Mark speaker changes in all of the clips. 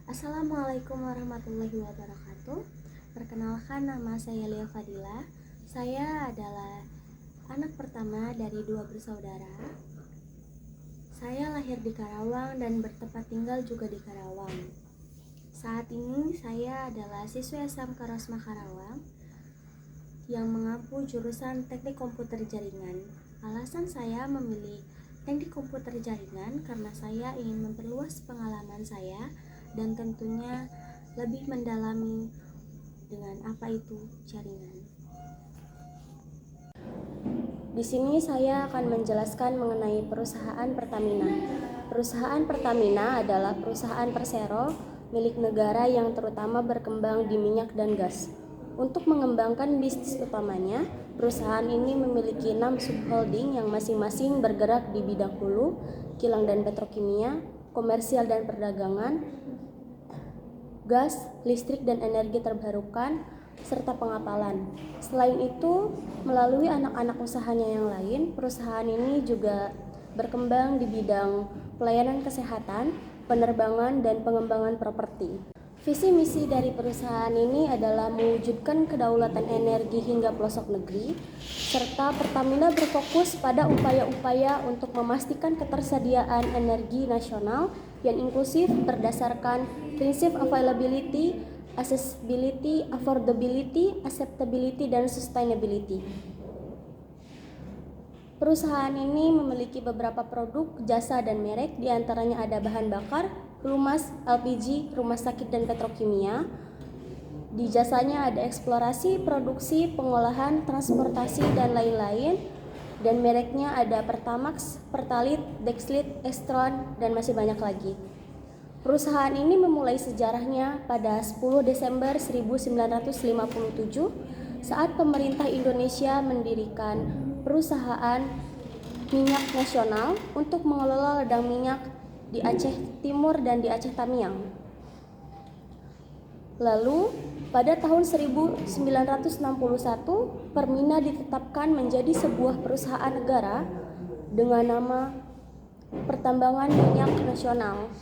Speaker 1: Assalamualaikum warahmatullahi wabarakatuh. Perkenalkan, nama saya Lia Fadila. Saya adalah anak pertama dari 2 bersaudara. Saya lahir di Karawang dan bertempat tinggal juga di Karawang. Saat ini saya adalah siswa SMK Rosma Karawang yang mengampu jurusan Teknik Komputer Jaringan. Alasan saya memilih Teknik Komputer Jaringan karena saya ingin memperluas pengalaman saya dan tentunya lebih mendalami dengan apa itu jaringan. Di sini saya akan menjelaskan mengenai perusahaan Pertamina. Perusahaan Pertamina adalah perusahaan persero milik negara yang terutama berkembang di minyak dan gas. Untuk mengembangkan bisnis utamanya, perusahaan ini memiliki 6 subholding yang masing-masing bergerak di bidang hulu, kilang dan petrokimia, komersial dan perdagangan, gas, listrik dan energi terbarukan, serta pengapalan. Selain itu, melalui anak-anak usahanya yang lain, perusahaan ini juga berkembang di bidang pelayanan kesehatan, penerbangan, dan pengembangan properti. Visi misi dari perusahaan ini adalah mewujudkan kedaulatan energi hingga pelosok negeri, serta Pertamina berfokus pada upaya-upaya untuk memastikan ketersediaan energi nasional yang inklusif berdasarkan prinsip availability, accessibility, affordability, acceptability, dan sustainability. Perusahaan ini memiliki beberapa produk, jasa, dan merek, diantaranya ada bahan bakar, pelumas, LPG, rumah sakit, dan petrokimia. Di jasanya ada eksplorasi, produksi, pengolahan, transportasi, dan lain-lain. Dan mereknya ada Pertamax, Pertalite, Dexlite, Extron, dan masih banyak lagi. Perusahaan ini memulai sejarahnya pada 10 Desember 1957 saat pemerintah Indonesia mendirikan perusahaan minyak nasional untuk mengelola ladang minyak di Aceh Timur dan di Aceh Tamiang. Lalu, pada tahun 1961, Permina ditetapkan menjadi sebuah perusahaan negara dengan nama Pertambangan Minyak Nasional.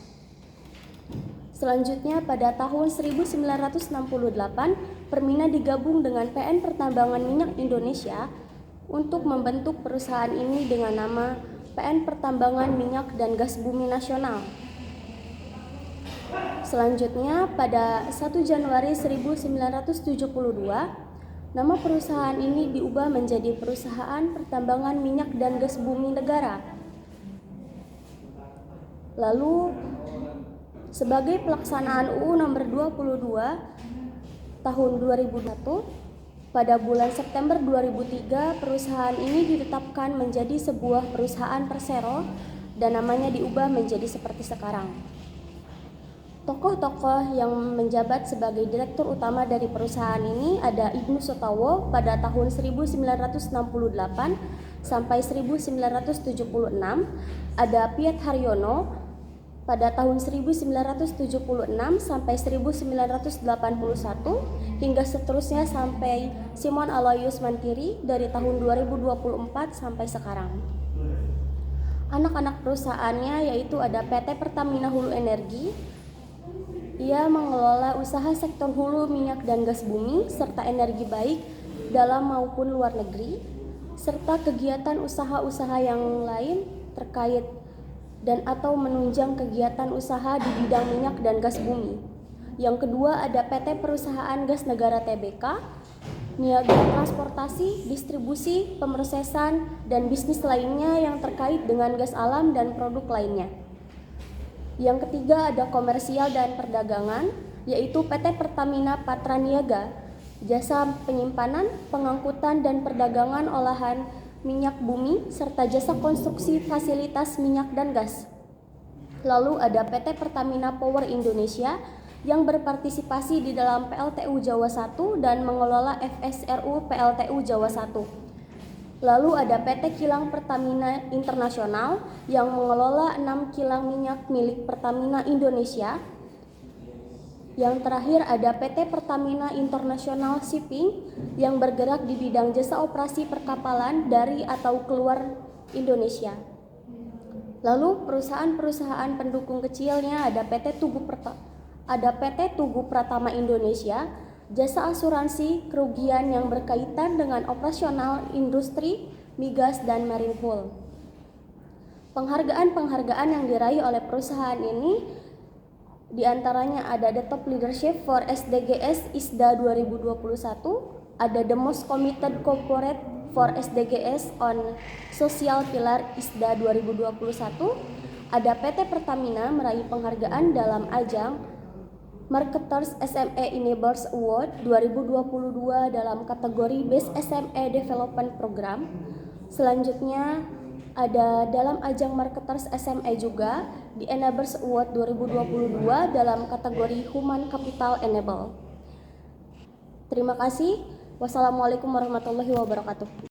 Speaker 1: Selanjutnya, pada tahun 1968, Permina digabung dengan PN Pertambangan Minyak Indonesia untuk membentuk perusahaan ini dengan nama PN Pertambangan Minyak dan Gas Bumi Nasional. Selanjutnya, pada 1 Januari 1972, nama perusahaan ini diubah menjadi Perusahaan Pertambangan Minyak dan Gas Bumi Negara. Lalu, sebagai pelaksanaan UU nomor 22 tahun 2001, pada bulan September 2003, perusahaan ini ditetapkan menjadi sebuah perusahaan persero dan namanya diubah menjadi seperti sekarang. Tokoh-tokoh yang menjabat sebagai direktur utama dari perusahaan ini ada Ibnu Sotowo pada tahun 1968 sampai 1976, ada Piet Haryono pada tahun 1976 sampai 1981 hingga seterusnya sampai Simon Aloysius Mantiri dari tahun 2024 sampai sekarang. Anak-anak perusahaannya yaitu ada PT Pertamina Hulu Energi. Ia mengelola usaha sektor hulu minyak dan gas bumi serta energi baik dalam maupun luar negeri, serta kegiatan usaha-usaha yang lain terkait dan atau menunjang kegiatan usaha di bidang minyak dan gas bumi. Yang kedua ada PT Perusahaan Gas Negara Tbk, niaga transportasi, distribusi, pemrosesan, dan bisnis lainnya yang terkait dengan gas alam dan produk lainnya. Yang ketiga ada komersial dan perdagangan, yaitu PT Pertamina Patra Niaga, jasa penyimpanan, pengangkutan, dan perdagangan olahan minyak bumi, serta jasa konstruksi fasilitas minyak dan gas. Lalu ada PT Pertamina Power Indonesia yang berpartisipasi di dalam PLTU Jawa 1 dan mengelola FSRU PLTU Jawa 1. Lalu ada PT Kilang Pertamina Internasional yang mengelola 6 kilang minyak milik Pertamina Indonesia. Yang terakhir ada PT Pertamina International Shipping yang bergerak di bidang jasa operasi perkapalan dari atau keluar Indonesia. Lalu perusahaan-perusahaan pendukung kecilnya ada PT Tugu ada PT Tugu Pratama Indonesia, jasa asuransi kerugian yang berkaitan dengan operasional industri, migas, dan marine hull. Penghargaan-penghargaan yang diraih oleh perusahaan ini diantaranya ada The Top Leadership for SDGs ISDA 2021, ada The Most Committed Corporate for SDGs on Social Pillar ISDA 2021, ada PT Pertamina meraih penghargaan dalam ajang Marketers SME Enablers Award 2022 dalam kategori Best SME Development Program. Selanjutnya ada dalam ajang Marketers SME juga di Enablers Award 2022 dalam kategori Human Capital Enable. Terima kasih. Wassalamualaikum warahmatullahi wabarakatuh.